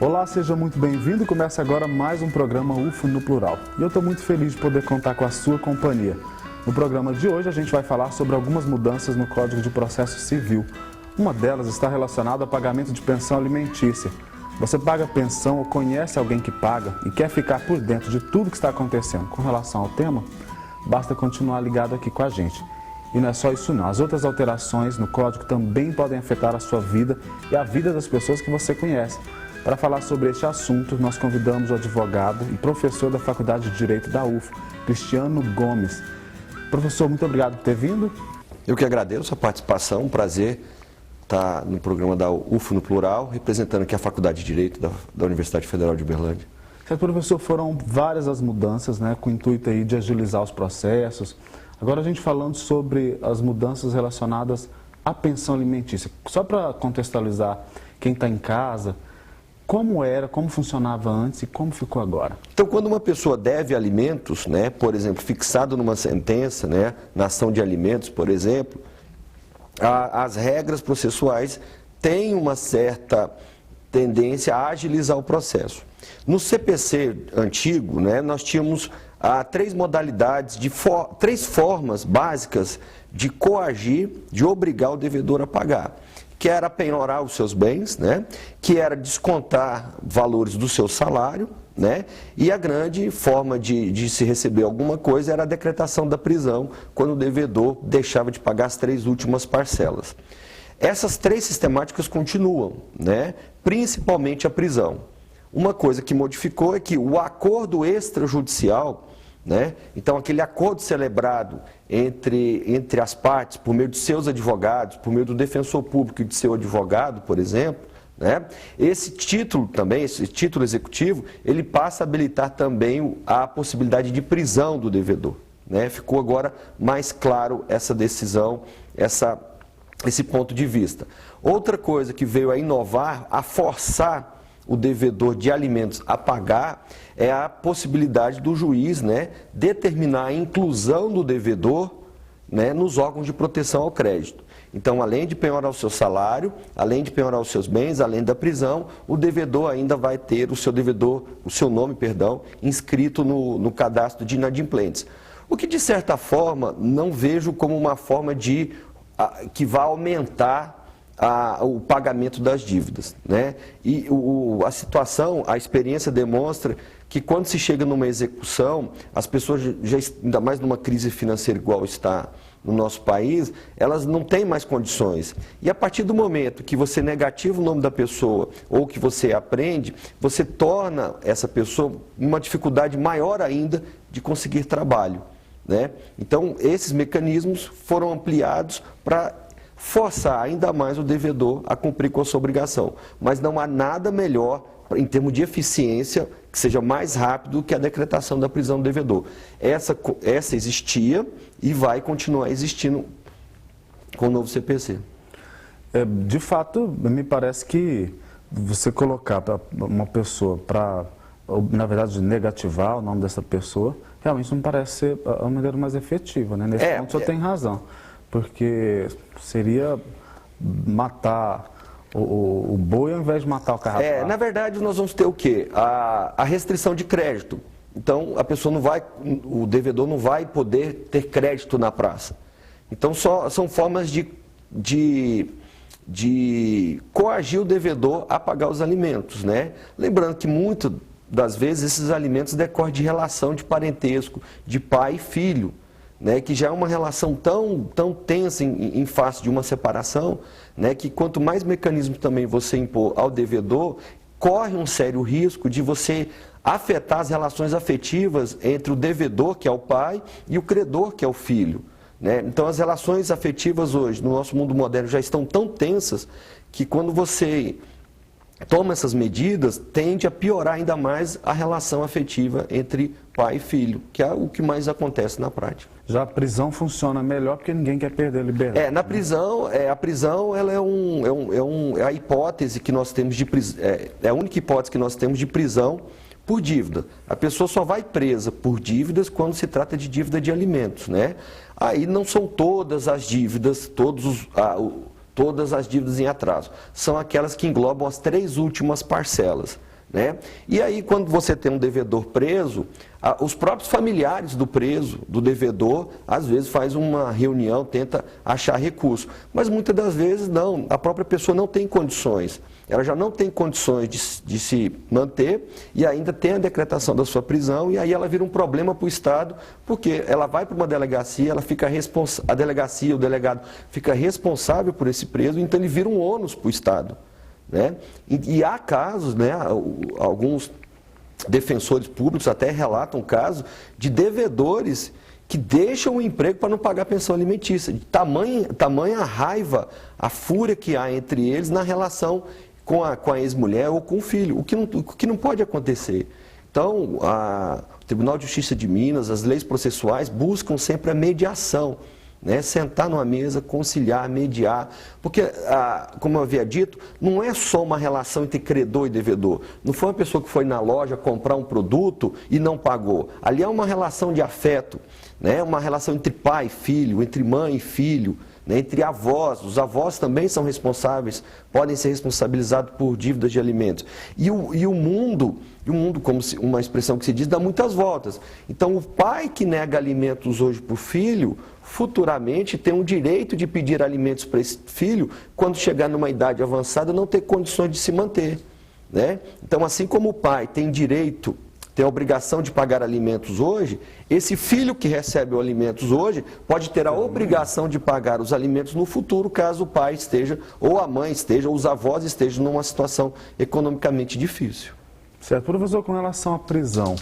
Olá, seja muito bem-vindo. Começa agora mais um programa UFO no Plural. E eu estou muito feliz de poder contar com a sua companhia. No programa de hoje a gente vai falar sobre algumas mudanças no Código de Processo Civil. Uma delas está relacionada ao pagamento de pensão alimentícia. Você paga pensão ou conhece alguém que paga e quer ficar por dentro de tudo que está acontecendo com relação ao tema? Basta continuar ligado aqui com a gente. E não é só isso não, as outras alterações no Código também podem afetar a sua vida e a vida das pessoas que você conhece. Para falar sobre este assunto, nós convidamos o advogado e professor da Faculdade de Direito da UFO, Cristiano Gomes. Professor, muito obrigado por ter vindo. Eu que agradeço a participação, um prazer estar no programa da UFO no Plural, representando aqui a Faculdade de Direito da Universidade Federal de Uberlândia. Professor, foram várias as mudanças, né, com o intuito aí de agilizar os processos. Agora a gente falando sobre as mudanças relacionadas à pensão alimentícia. Só para contextualizar quem está em casa, como era, como funcionava antes e como ficou agora? Então, quando uma pessoa deve alimentos, né, por exemplo, fixado numa sentença, né, na ação de alimentos, por exemplo, as regras processuais têm uma certa tendência a agilizar o processo. No CPC antigo, né, nós tínhamos três modalidades, três formas básicas de coagir, de obrigar o devedor a pagar. Que era penhorar os seus bens, né? Que era descontar valores do seu salário, né? E a grande forma de se receber alguma coisa era a decretação da prisão, quando o devedor deixava de pagar as três últimas parcelas. Essas três sistemáticas continuam, né? Principalmente a prisão. Uma coisa que modificou é que o acordo extrajudicial, né? Então, aquele acordo celebrado entre as partes, por meio de seus advogados, por meio do defensor público e de seu advogado, por exemplo, né? Esse título também, esse título executivo, ele passa a habilitar também a possibilidade de prisão do devedor, né? Ficou agora mais claro essa decisão, esse ponto de vista. Outra coisa que veio a inovar, a forçar o devedor de alimentos a pagar, é a possibilidade do juiz, né, determinar a inclusão do devedor, né, nos órgãos de proteção ao crédito. Então, além de penhorar o seu salário, além de penhorar os seus bens, além da prisão, o devedor ainda vai ter o seu nome, inscrito no cadastro de inadimplentes. O que, de certa forma, não vejo como uma forma que vá aumentar o pagamento das dívidas, né? E a situação, a experiência demonstra que quando se chega numa execução, as pessoas, ainda mais numa crise financeira igual está no nosso país, elas não têm mais condições. E a partir do momento que você negativa o nome da pessoa ou que você apreende, você torna essa pessoa uma dificuldade maior ainda de conseguir trabalho, né? Então, esses mecanismos foram ampliados para forçar ainda mais o devedor a cumprir com a sua obrigação. Mas não há nada melhor, em termos de eficiência, que seja mais rápido que a decretação da prisão do devedor. Essa existia e vai continuar existindo com o novo CPC. De fato, me parece que você colocar uma pessoa para, na verdade, negativar o nome dessa pessoa, realmente não parece ser a maneira mais efetiva, né? Nesse ponto, o senhor tem razão. Porque seria matar o boi ao invés de matar o carrapato. Na verdade, nós vamos ter o quê? A restrição de crédito. Então, o devedor não vai poder ter crédito na praça. Então, são formas de coagir o devedor a pagar os alimentos, né? Lembrando que muitas das vezes esses alimentos decorrem de relação de parentesco, de pai e filho, né, que já é uma relação tão tensa em face de uma separação, né, que quanto mais mecanismos também você impor ao devedor, corre um sério risco de você afetar as relações afetivas entre o devedor, que é o pai, e o credor, que é o filho, né? Então, as relações afetivas hoje, no nosso mundo moderno, já estão tão tensas que quando você toma essas medidas, tende a piorar ainda mais a relação afetiva entre pai e filho, que é o que mais acontece na prática. Já a prisão funciona melhor porque ninguém quer perder a liberdade. Na prisão, a prisão ela é a hipótese que nós temos é a única hipótese que nós temos de prisão por dívida. A pessoa só vai presa por dívidas quando se trata de dívida de alimentos, né? Aí não são todas as dívidas, todas as dívidas em atraso. São aquelas que englobam as três últimas parcelas, né? E aí, quando você tem um devedor preso, os próprios familiares do preso, do devedor, às vezes faz uma reunião, tenta achar recurso. Mas muitas das vezes não, a própria pessoa não tem condições. Ela já não tem condições de se manter e ainda tem a decretação da sua prisão e aí ela vira um problema para o Estado, porque ela vai para uma delegacia, ela fica a delegacia, o delegado fica responsável por esse preso, então ele vira um ônus para o Estado, né? E há casos, né, alguns defensores públicos até relatam casos de devedores que deixam o emprego para não pagar pensão alimentícia. De tamanha raiva, a fúria que há entre eles na relação com a ex-mulher ou com o filho, o que não pode acontecer. Então, o Tribunal de Justiça de Minas, as leis processuais buscam sempre a mediação, né? Sentar numa mesa, conciliar, mediar, porque, como eu havia dito, não é só uma relação entre credor e devedor. Não foi uma pessoa que foi na loja comprar um produto e não pagou. Ali é uma relação de afeto, né? Uma relação entre pai e filho, entre mãe e filho, né? Entre avós. Os avós também são responsáveis, podem ser responsabilizados por dívidas de alimentos. E o mundo, como uma expressão que se diz, dá muitas voltas. Então, o pai que nega alimentos hoje para o filho, futuramente tem o direito de pedir alimentos para esse filho, quando chegar numa idade avançada, não ter condições de se manter, né? Então, assim como o pai tem direito, tem a obrigação de pagar alimentos hoje, esse filho que recebe os alimentos hoje pode ter a obrigação de pagar os alimentos no futuro, caso o pai esteja, ou a mãe esteja, ou os avós estejam numa situação economicamente difícil. Certo. Professor, com relação à prisão,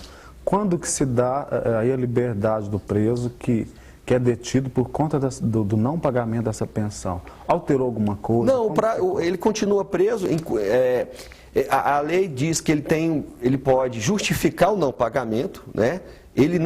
quando que se dá aí a liberdade do preso que é detido por conta do não pagamento dessa pensão? Alterou alguma coisa? Não, ele continua preso. A lei diz que ele pode justificar o não pagamento, né? Ele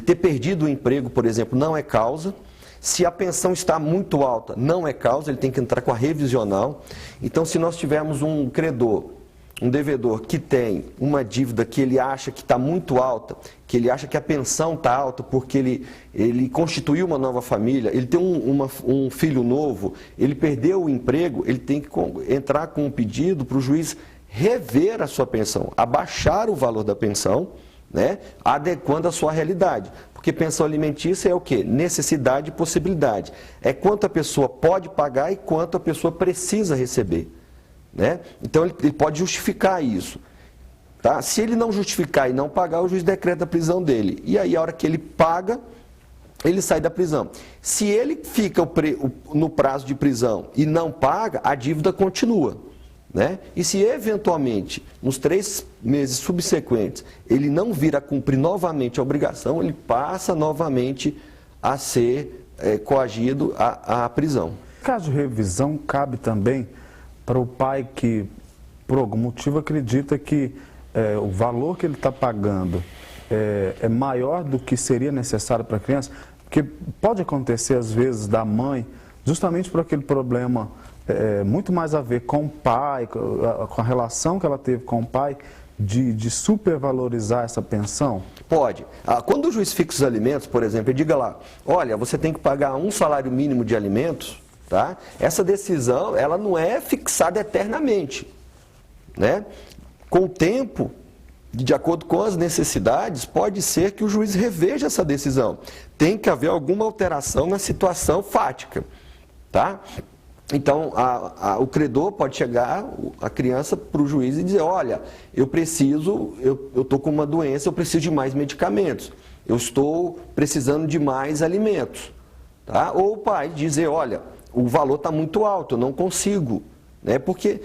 ter perdido o emprego, por exemplo, não é causa. Se a pensão está muito alta, não é causa, ele tem que entrar com a revisional. Então, se nós tivermos um credor, um devedor que tem uma dívida que ele acha que está muito alta, que ele acha que a pensão está alta porque ele constituiu uma nova família, ele tem um filho novo, ele perdeu o emprego, ele tem que entrar com um pedido para o juiz rever a sua pensão, abaixar o valor da pensão, né, adequando a sua realidade. Porque pensão alimentícia é o quê? Necessidade e possibilidade. É quanto a pessoa pode pagar e quanto a pessoa precisa receber, né? Então ele pode justificar isso, tá? Se ele não justificar e não pagar, o juiz decreta a prisão dele. E aí, a hora que ele paga, ele sai da prisão. Se ele fica no prazo de prisão e não paga, a dívida continua, né? E se eventualmente, nos 3 meses subsequentes, ele não vir a cumprir novamente a obrigação, ele passa novamente a ser coagido à prisão. Caso de revisão, cabe também para o pai que, por algum motivo, acredita que o valor que ele está pagando é maior do que seria necessário para a criança, porque pode acontecer, às vezes, da mãe, justamente por aquele problema muito mais a ver com o pai, com a relação que ela teve com o pai, de supervalorizar essa pensão? Pode. Quando o juiz fixa os alimentos, por exemplo, ele diga lá, olha, você tem que pagar um salário mínimo de alimentos, tá? Essa decisão, ela não é fixada eternamente, né? Com o tempo, de acordo com as necessidades, pode ser que o juiz reveja essa decisão. Tem que haver alguma alteração na situação fática, tá? Então, o credor pode chegar, a criança, para o juiz e dizer, olha, eu estou com uma doença, eu preciso de mais medicamentos, eu estou precisando de mais alimentos, tá? Ou o pai dizer, olha, o valor está muito alto, eu não consigo, né? Porque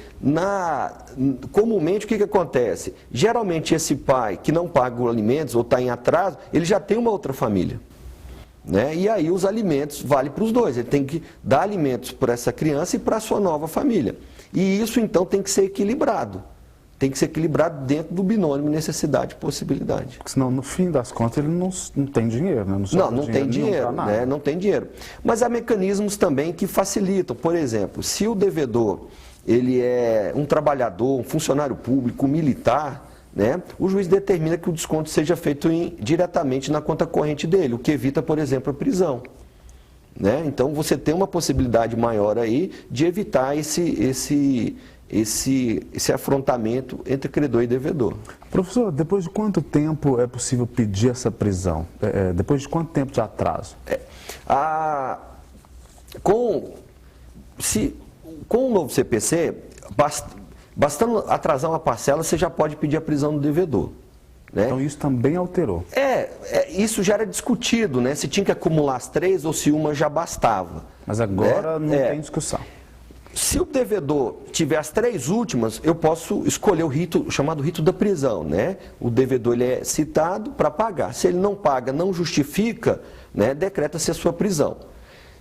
comumente o que acontece? Geralmente esse pai que não paga os alimentos ou está em atraso, ele já tem uma outra família, né? E aí os alimentos valem para os dois, ele tem que dar alimentos para essa criança e para a sua nova família. E isso então tem que ser equilibrado. Tem que ser equilibrado dentro do binômio necessidade e possibilidade. Porque senão, no fim das contas, ele não tem dinheiro, né? Não tem dinheiro, né? Não tem dinheiro. Mas há mecanismos também que facilitam. Por exemplo, se o devedor ele é um trabalhador, um funcionário público, um militar, né? O juiz determina que o desconto seja feito diretamente na conta corrente dele, o que evita, por exemplo, a prisão, né? Então, você tem uma possibilidade maior aí de evitar esse esse afrontamento entre credor e devedor. Professor, depois de quanto tempo é possível pedir essa prisão? Depois de quanto tempo de atraso? Com o novo CPC, bastando atrasar uma parcela, você já pode pedir a prisão do devedor. Né? Então isso também alterou. Isso já era discutido, né? Se tinha que acumular as 3 ou se uma já bastava. Mas agora não tem discussão. Se o devedor tiver as 3 últimas, eu posso escolher o rito, chamado rito da prisão, né? O devedor ele é citado para pagar. Se ele não paga, não justifica, né? Decreta-se a sua prisão.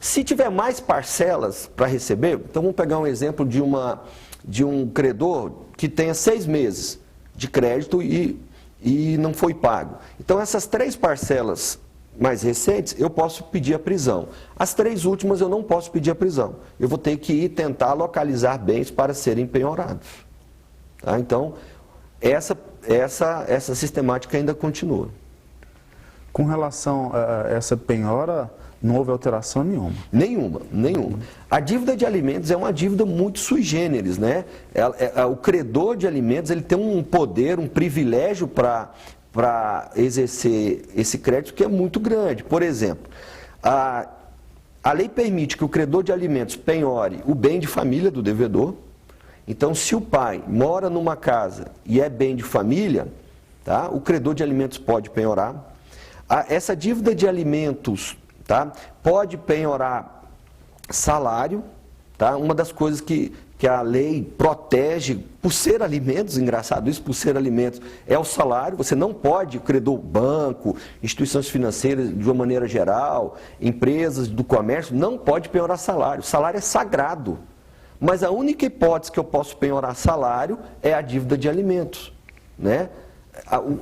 Se tiver mais parcelas para receber, então vamos pegar um exemplo de um credor que tenha 6 meses de crédito e não foi pago. Então essas 3 parcelas mais recentes, eu posso pedir a prisão. As 3 últimas eu não posso pedir a prisão. Eu vou ter que ir tentar localizar bens para serem penhorados. Tá? Então, essa sistemática ainda continua. Com relação a essa penhora, não houve alteração nenhuma? Nenhuma. A dívida de alimentos é uma dívida muito sui generis, né? O credor de alimentos ele tem um poder, um privilégio para exercer esse crédito que é muito grande. Por exemplo, a lei permite que o credor de alimentos penhore o bem de família do devedor. Então, se o pai mora numa casa e é bem de família, tá? O credor de alimentos pode penhorar. Essa dívida de alimentos, tá? Pode penhorar salário, tá? Uma das coisas que a lei protege, por ser alimentos, engraçado isso, por ser alimentos, é o salário. Você não pode, credor banco, instituições financeiras de uma maneira geral, empresas do comércio, não pode penhorar salário. Salário é sagrado. Mas a única hipótese que eu posso penhorar salário é a dívida de alimentos, né?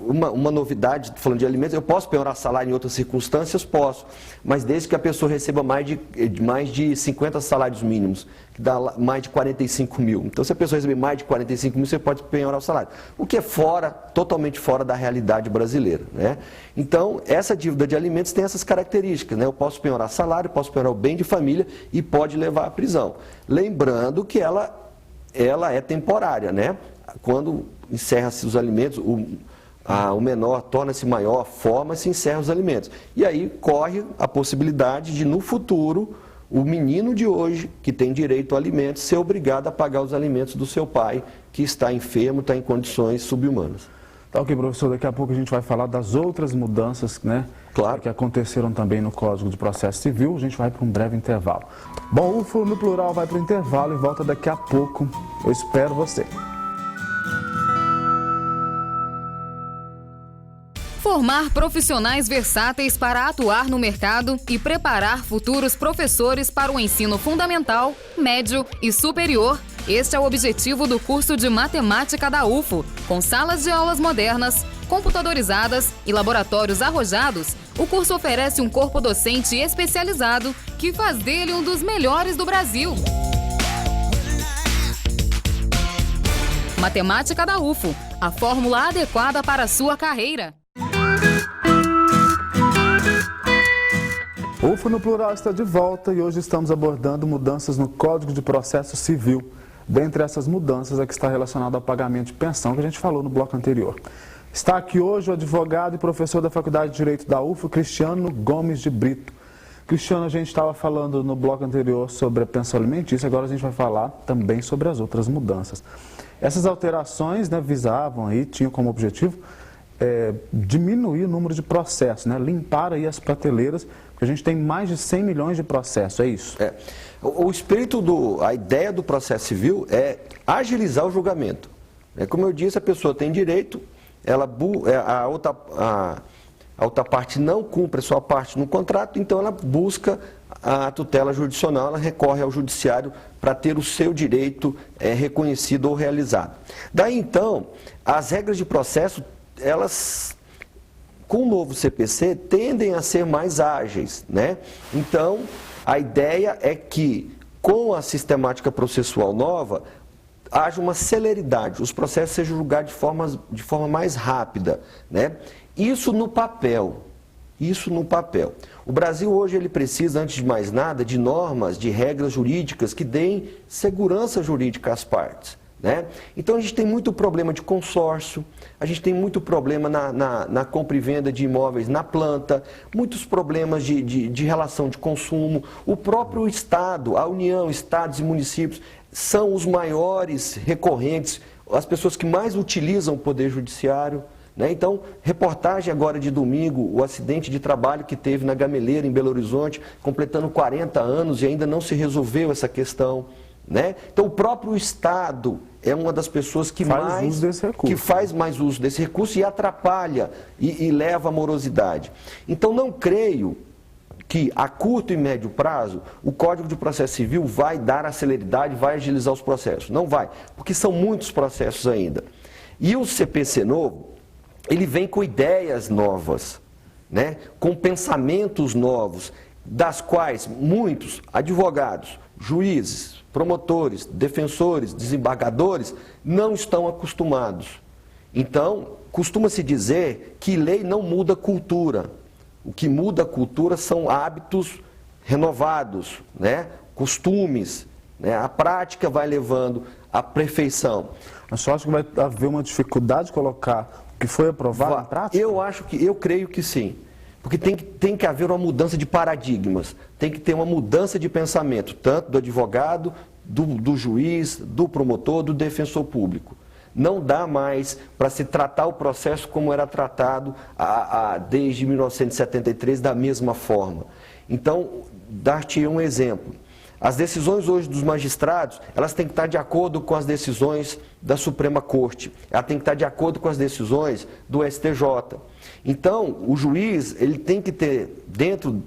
Uma novidade, falando de alimentos, eu posso penhorar salário em outras circunstâncias? Posso, mas desde que a pessoa receba mais de 50 salários mínimos, que dá mais de 45 mil. Então, se a pessoa receber mais de 45 mil, você pode penhorar o salário. O que é totalmente fora da realidade brasileira, né? Então, essa dívida de alimentos tem essas características, né? Eu posso penhorar salário, posso penhorar o bem de família e pode levar à prisão. Lembrando que ela é temporária, né? Quando encerra-se os alimentos, o menor torna-se maior, forma-se e encerra os alimentos. E aí corre a possibilidade de, no futuro, o menino de hoje, que tem direito a alimentos, ser obrigado a pagar os alimentos do seu pai, que está enfermo, está em condições subhumanas. Tá ok, professor, daqui a pouco a gente vai falar das outras mudanças, né? Claro. Que aconteceram também no Código de Processo Civil. A gente vai para um breve intervalo. Bom, o UFO no Plural vai para o intervalo e volta daqui a pouco. Eu espero você. Formar profissionais versáteis para atuar no mercado e preparar futuros professores para o ensino fundamental, médio e superior. Este é o objetivo do curso de Matemática da UFO. Com salas de aulas modernas, computadorizadas e laboratórios arrojados, o curso oferece um corpo docente especializado que faz dele um dos melhores do Brasil. Matemática da UFO, a fórmula adequada para a sua carreira. O UFO no Plural está de volta e hoje estamos abordando mudanças no Código de Processo Civil. Dentre essas mudanças, a que está relacionada ao pagamento de pensão, que a gente falou no bloco anterior. Está aqui hoje o advogado e professor da Faculdade de Direito da UFO, Cristiano Gomes de Brito. Cristiano, a gente estava falando no bloco anterior sobre a pensão alimentícia, agora a gente vai falar também sobre as outras mudanças. Essas alterações, né, visavam aí, tinham como objetivo diminuir o número de processos, né, limpar aí as prateleiras, porque a gente tem mais de 100 milhões de processos, é isso? O espírito, a ideia do processo civil é agilizar o julgamento. Como eu disse, a pessoa tem direito, a outra parte não cumpre a sua parte no contrato, então ela busca a tutela jurisdicional, ela recorre ao judiciário para ter o seu direito reconhecido ou realizado. Daí então, as regras de processo, elas, com o novo CPC, tendem a ser mais ágeis, né? Então, a ideia é que, com a sistemática processual nova, haja uma celeridade, os processos sejam julgados de forma mais rápida, né? Isso no papel. O Brasil hoje ele precisa, antes de mais nada, de normas, de regras jurídicas que deem segurança jurídica às partes, né? Então a gente tem muito problema de consórcio, a gente tem muito problema na compra e venda de imóveis na planta, muitos problemas de relação de consumo. O próprio Estado, a União, Estados e municípios são os maiores recorrentes, as pessoas que mais utilizam o Poder Judiciário, né? Então, reportagem agora de domingo, o acidente de trabalho que teve na Gameleira, em Belo Horizonte, completando 40 anos e ainda não se resolveu essa questão, né? Então, o próprio Estado é uma das pessoas que faz mais uso desse recurso e atrapalha e leva à morosidade. Então, não creio que a curto e médio prazo o Código de Processo Civil vai dar a celeridade, vai agilizar os processos. Não vai, porque são muitos processos ainda. E o CPC novo, ele vem com ideias novas, né? Com pensamentos novos, das quais muitos advogados, juízes, promotores, defensores, desembargadores não estão acostumados. Então, costuma-se dizer que lei não muda cultura. O que muda a cultura são hábitos renovados, né? Costumes, né? A prática vai levando à perfeição. Mas só acho que vai haver uma dificuldade de colocar o que foi aprovado na prática? Eu creio que sim. Porque tem que haver uma mudança de paradigmas, tem que ter uma mudança de pensamento, tanto do advogado, do juiz, do promotor, do defensor público. Não dá mais para se tratar o processo como era tratado desde 1973 da mesma forma. Então, dar-te um exemplo. As decisões hoje dos magistrados, elas têm que estar de acordo com as decisões da Suprema Corte. Ela tem que estar de acordo com as decisões do STJ. Então, o juiz, ele tem que ter dentro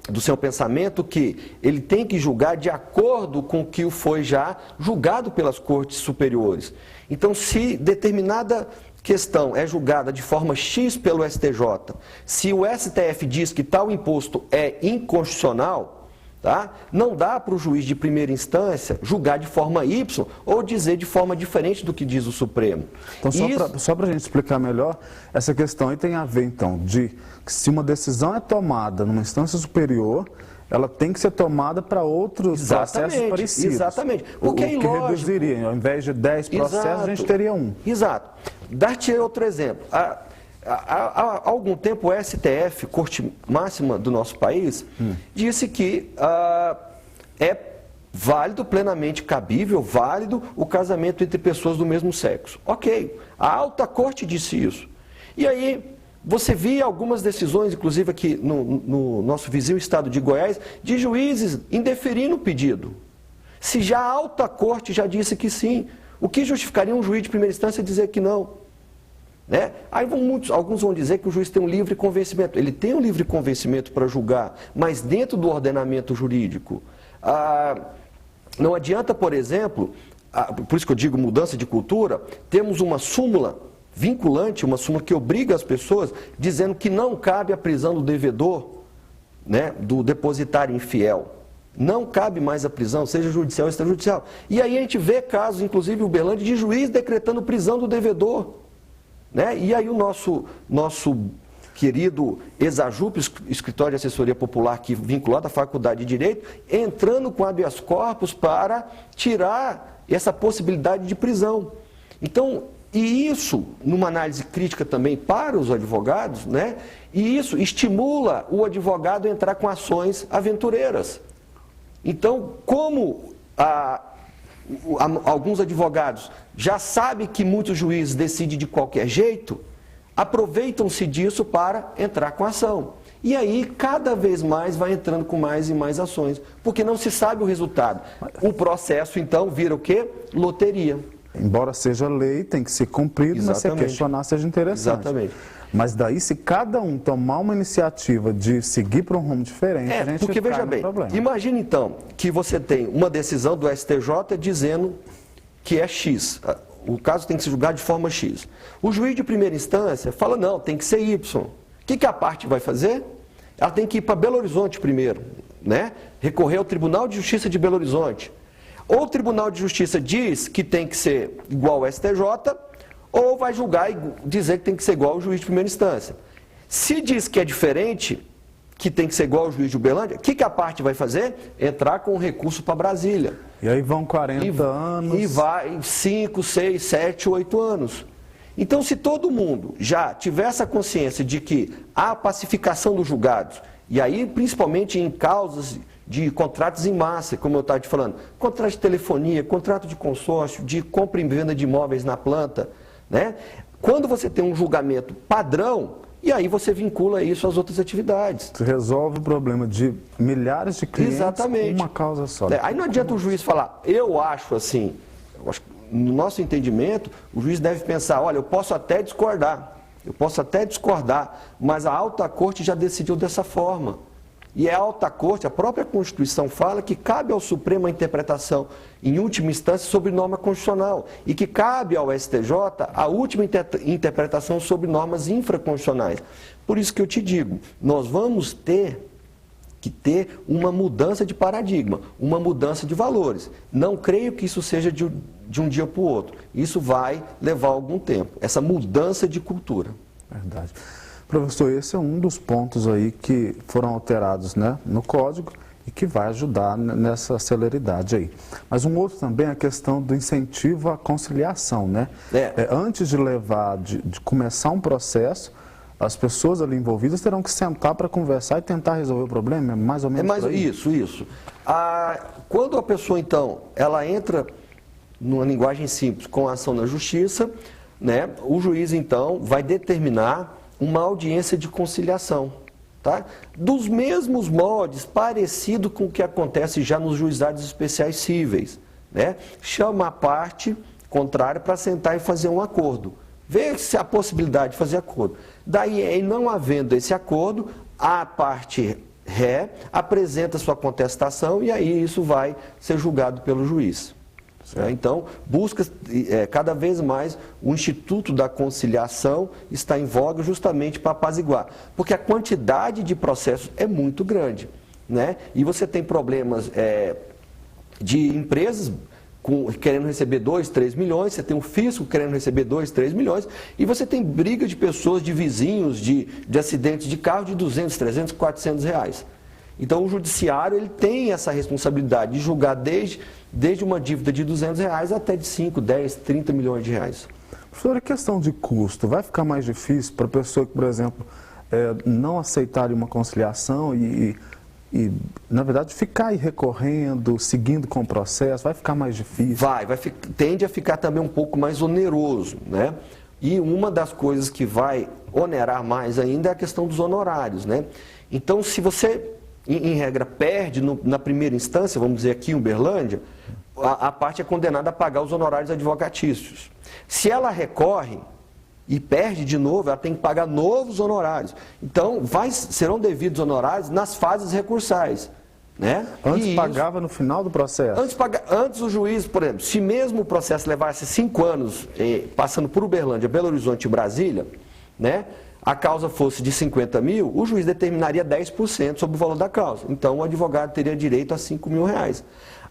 do seu pensamento que ele tem que julgar de acordo com o que foi já julgado pelas cortes superiores. Então, se determinada questão é julgada de forma X pelo STJ, se o STF diz que tal imposto é inconstitucional, tá? Não dá para o juiz de primeira instância julgar de forma Y ou dizer de forma diferente do que diz o Supremo. Então, só para a gente explicar melhor, essa questão aí tem a ver, então, de que se uma decisão é tomada numa instância superior, ela tem que ser tomada para outros processos parecidos. Exatamente. O que reduziria, ao invés de 10 processos, a gente teria um. Exato. Dar-te outro exemplo. Há algum tempo o STF, Corte Máxima do nosso país, disse que é válido, plenamente cabível, válido o casamento entre pessoas do mesmo sexo. Ok, a alta corte disse isso. E aí você via algumas decisões, inclusive aqui no nosso vizinho estado de Goiás, de juízes indeferindo o pedido. Se já a alta corte já disse que sim, o que justificaria um juiz de primeira instância dizer que não? Né? Aí alguns vão dizer que o juiz tem um livre convencimento. Ele tem um livre convencimento para julgar, mas dentro do ordenamento jurídico. Não adianta, por exemplo, por isso que eu digo mudança de cultura, temos uma súmula vinculante, uma súmula que obriga as pessoas, dizendo que não cabe a prisão do devedor, né, do depositário infiel. Não cabe mais a prisão, seja judicial ou extrajudicial. E aí a gente vê casos, inclusive Uberlândia, de juiz decretando prisão do devedor. Né? E aí o nosso querido Exajup, escritório de assessoria popular que vinculado à Faculdade de Direito, entrando com habeas corpus para tirar essa possibilidade de prisão. Então, e isso, numa análise crítica também para os advogados, né? E isso estimula o advogado a entrar com ações aventureiras. Então, como alguns advogados já sabem que muitos juízes decidem de qualquer jeito, aproveitam-se disso para entrar com ação. E aí, cada vez mais, vai entrando com mais e mais ações, porque não se sabe o resultado. O processo, então, vira o quê? Loteria. Embora seja lei, tem que ser cumprido, mas se questionar seja interessante. Exatamente. Mas daí, se cada um tomar uma iniciativa de seguir para um rumo diferente, a gente porque veja bem, imagine então que você tem uma decisão do STJ dizendo que é X. O caso tem que se julgar de forma X. O juiz de primeira instância fala, não, tem que ser Y. O que a parte vai fazer? Ela tem que ir para Belo Horizonte primeiro, né? Recorrer ao Tribunal de Justiça de Belo Horizonte. Ou o Tribunal de Justiça diz que tem que ser igual ao STJ, ou vai julgar e dizer que tem que ser igual ao juiz de primeira instância. Se diz que é diferente, que tem que ser igual ao juiz de Uberlândia, o que a parte vai fazer? Entrar com o recurso para Brasília. E aí vão 40 anos. E vai 5, 6, 7, 8 anos. Então, se todo mundo já tiver essa consciência de que há pacificação dos julgados, e aí principalmente em causas de contratos em massa, como eu estava te falando, contrato de telefonia, contrato de consórcio, de compra e venda de imóveis na planta, né? Quando você tem um julgamento padrão, e aí você vincula isso às outras atividades. Você resolve o problema de milhares de clientes. Exatamente. Com uma causa só. Aí não adianta o juiz falar, eu acho assim, no nosso entendimento, o juiz deve pensar, olha, eu posso até discordar, mas a alta corte já decidiu dessa forma. E a alta corte, a própria Constituição fala que cabe ao Supremo a interpretação, em última instância, sobre norma constitucional. E que cabe ao STJ a última interpretação sobre normas infraconstitucionais. Por isso que eu te digo, nós vamos ter que ter uma mudança de paradigma, uma mudança de valores. Não creio que isso seja de um dia para o outro. Isso vai levar algum tempo, essa mudança de cultura. Verdade. Professor, esse é um dos pontos aí que foram alterados, né, no Código e que vai ajudar nessa celeridade aí. Mas um outro também é a questão do incentivo à conciliação, né? Antes de começar um processo, as pessoas ali envolvidas terão que sentar para conversar e tentar resolver o problema, mais ou menos por aí. Isso. Quando a pessoa, então, ela entra numa linguagem simples com a ação na justiça, né, o juiz, então, vai determinar uma audiência de conciliação, tá? Dos mesmos moldes, parecido com o que acontece já nos juizados especiais cíveis, né? Chama a parte contrária para sentar e fazer um acordo. Vê se há possibilidade de fazer acordo. Daí, não havendo esse acordo, a parte ré apresenta sua contestação e aí isso vai ser julgado pelo juiz. Então, busca cada vez mais o Instituto da Conciliação está em voga justamente para apaziguar, porque a quantidade de processos é muito grande, né? E você tem problemas de empresas querendo receber 2, 3 milhões, você tem o fisco querendo receber 2, 3 milhões, e você tem briga de pessoas, de vizinhos, de acidentes de carro de 200, 300, 400 reais. Então, o judiciário ele tem essa responsabilidade de julgar desde uma dívida de 200 reais até de 5, 10, 30 milhões de reais. Professor, a questão de custo, vai ficar mais difícil para a pessoa que, por exemplo, não aceitar uma conciliação e, na verdade, ficar aí recorrendo, seguindo com o processo, vai ficar mais difícil? Tende a ficar também um pouco mais oneroso, né? E uma das coisas que vai onerar mais ainda é a questão dos honorários, né? Então, se você, em regra, perde na primeira instância, vamos dizer aqui em Uberlândia, a parte é condenada a pagar os honorários advocatícios. Se ela recorre e perde de novo, ela tem que pagar novos honorários. Então, serão devidos honorários nas fases recursais, né? Antes pagava no final do processo? Antes o juiz, por exemplo, se mesmo o processo levasse 5 anos, passando por Uberlândia, Belo Horizonte e Brasília, né? A causa fosse de 50 mil, o juiz determinaria 10% sobre o valor da causa. Então, o advogado teria direito a 5 mil reais.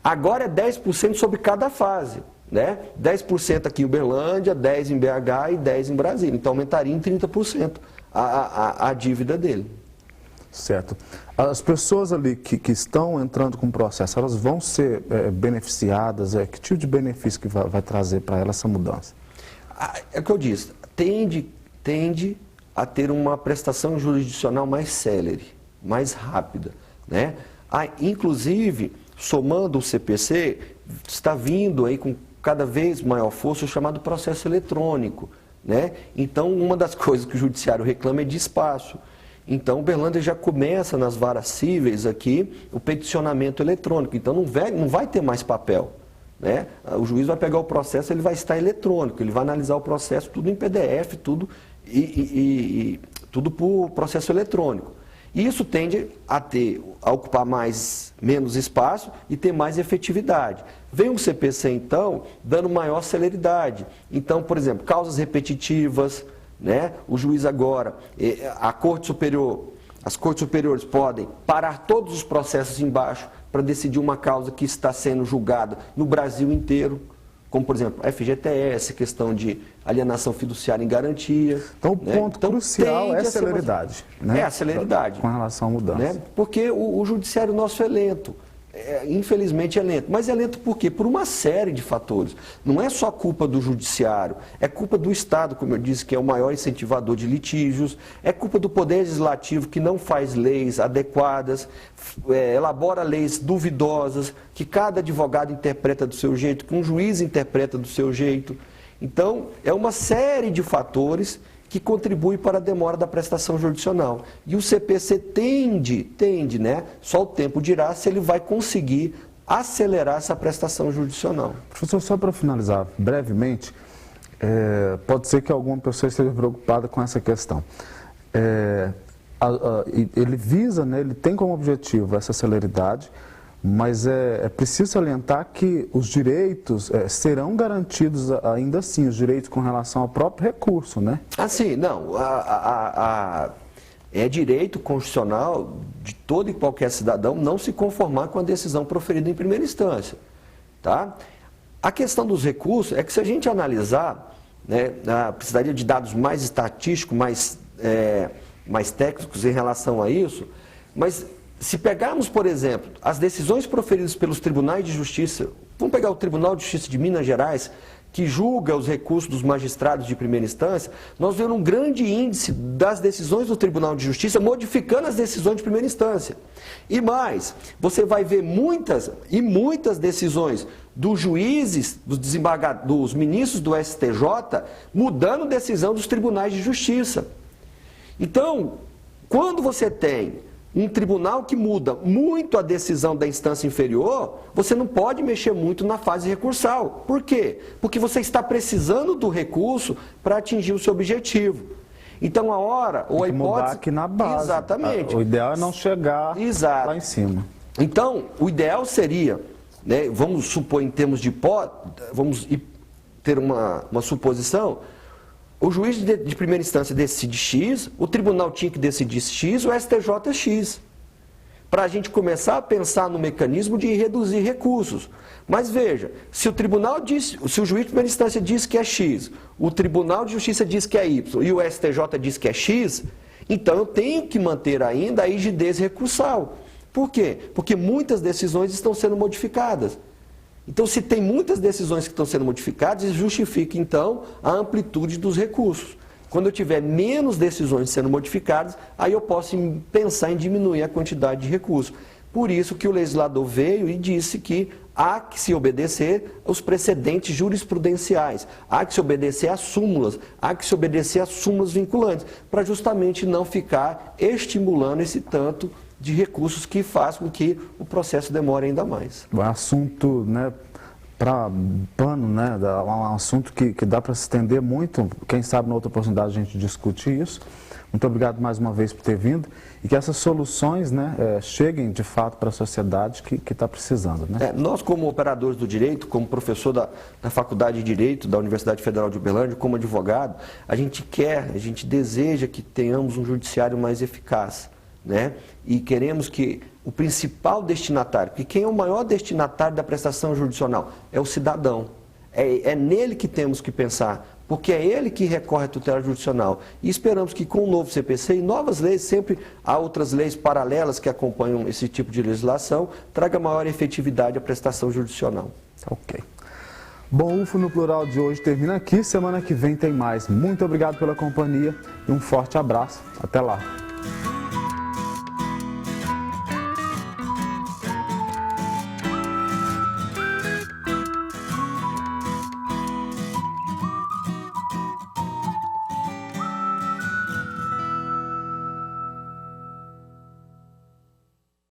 Agora é 10% sobre cada fase, né? 10% aqui em Uberlândia, 10% em BH e 10% em Brasília. Então, aumentaria em 30% a dívida dele. Certo. As pessoas ali que estão entrando com o processo, elas vão ser beneficiadas? Que tipo de benefício que vai trazer para elas essa mudança? É o que eu disse, tende a ter uma prestação jurisdicional mais célere, mais rápida, né? Inclusive, somando o CPC, está vindo aí com cada vez maior força o chamado processo eletrônico, né? Então, uma das coisas que o judiciário reclama é de espaço. Então, Uberlândia já começa nas varas cíveis aqui o peticionamento eletrônico. Então, não vai ter mais papel, né? O juiz vai pegar o processo, ele vai estar eletrônico, ele vai analisar o processo tudo em PDF, tudo por processo eletrônico. E isso tende a ocupar menos espaço e ter mais efetividade. Vem o CPC, então, dando maior celeridade. Então, por exemplo, causas repetitivas, né? O juiz agora, as Cortes Superiores podem parar todos os processos embaixo para decidir uma causa que está sendo julgada no Brasil inteiro, como, por exemplo, FGTS, questão de alienação fiduciária em garantia. Então, o ponto crucial é a celeridade. Né? É a celeridade. Com relação à mudança. Né? Porque o judiciário nosso é lento. Infelizmente é lento. Mas é lento por quê? Por uma série de fatores. Não é só culpa do judiciário, é culpa do Estado, como eu disse, que é o maior incentivador de litígios, é culpa do Poder Legislativo, que não faz leis adequadas, elabora leis duvidosas, que cada advogado interpreta do seu jeito, que um juiz interpreta do seu jeito. Então, é uma série de fatores que contribui para a demora da prestação jurisdicional. E o CPC tende, né? Só o tempo dirá se ele vai conseguir acelerar essa prestação jurisdicional. Professor, só para finalizar brevemente, pode ser que alguma pessoa esteja preocupada com essa questão. Ele visa, né, ele tem como objetivo essa celeridade, mas é preciso salientar que os direitos serão garantidos ainda assim, os direitos com relação ao próprio recurso, né? Assim, não. É direito constitucional de todo e qualquer cidadão não se conformar com a decisão proferida em primeira instância. Tá? A questão dos recursos é que se a gente analisar, né, precisaria de dados mais estatísticos, mais técnicos em relação a isso, mas se pegarmos, por exemplo, as decisões proferidas pelos tribunais de justiça, vamos pegar o Tribunal de Justiça de Minas Gerais, que julga os recursos dos magistrados de primeira instância, nós vemos um grande índice das decisões do Tribunal de Justiça modificando as decisões de primeira instância. E mais, você vai ver muitas decisões dos juízes, dos ministros do STJ, mudando decisão dos tribunais de justiça. Então, quando você tem um tribunal que muda muito a decisão da instância inferior, você não pode mexer muito na fase recursal. Por quê? Porque você está precisando do recurso para atingir o seu objetivo. Então, a hora ou a hipótese... mudar aqui na base. Exatamente. O ideal é não chegar lá em cima. Então, o ideal seria, né, vamos supor em termos de hipótese, vamos ter uma suposição, o juiz de primeira instância decide X, o tribunal tinha que decidir X, o STJ X. Para a gente começar a pensar no mecanismo de reduzir recursos. Mas veja, se o juiz de primeira instância diz que é X, o Tribunal de Justiça diz que é Y e o STJ diz que é X, então eu tenho que manter ainda a rigidez recursal. Por quê? Porque muitas decisões estão sendo modificadas. Então, se tem muitas decisões que estão sendo modificadas, justifica, então, a amplitude dos recursos. Quando eu tiver menos decisões sendo modificadas, aí eu posso pensar em diminuir a quantidade de recursos. Por isso que o legislador veio e disse que há que se obedecer aos precedentes jurisprudenciais, há que se obedecer às súmulas, há que se obedecer às súmulas vinculantes, para justamente não ficar estimulando esse tanto de recursos que faz com que o processo demore ainda mais. O assunto, né, para pano, né, um assunto que dá para se estender muito, quem sabe na outra oportunidade a gente discute isso. Muito obrigado mais uma vez por ter vindo e que essas soluções, né, cheguem de fato para a sociedade que está precisando. Né? Nós, como operadores do direito, como professor da Faculdade de Direito da Universidade Federal de Uberlândia, como advogado, a gente deseja que tenhamos um judiciário mais eficaz. Né? E queremos que o principal destinatário, que quem é o maior destinatário da prestação jurisdicional? É o cidadão. É nele que temos que pensar, porque é ele que recorre à tutela jurisdicional. E esperamos que com o novo CPC e novas leis, sempre há outras leis paralelas que acompanham esse tipo de legislação, traga maior efetividade à prestação jurisdicional. Ok. Bom, o UFO no Plural de hoje termina aqui, semana que vem tem mais. Muito obrigado pela companhia e um forte abraço. Até lá.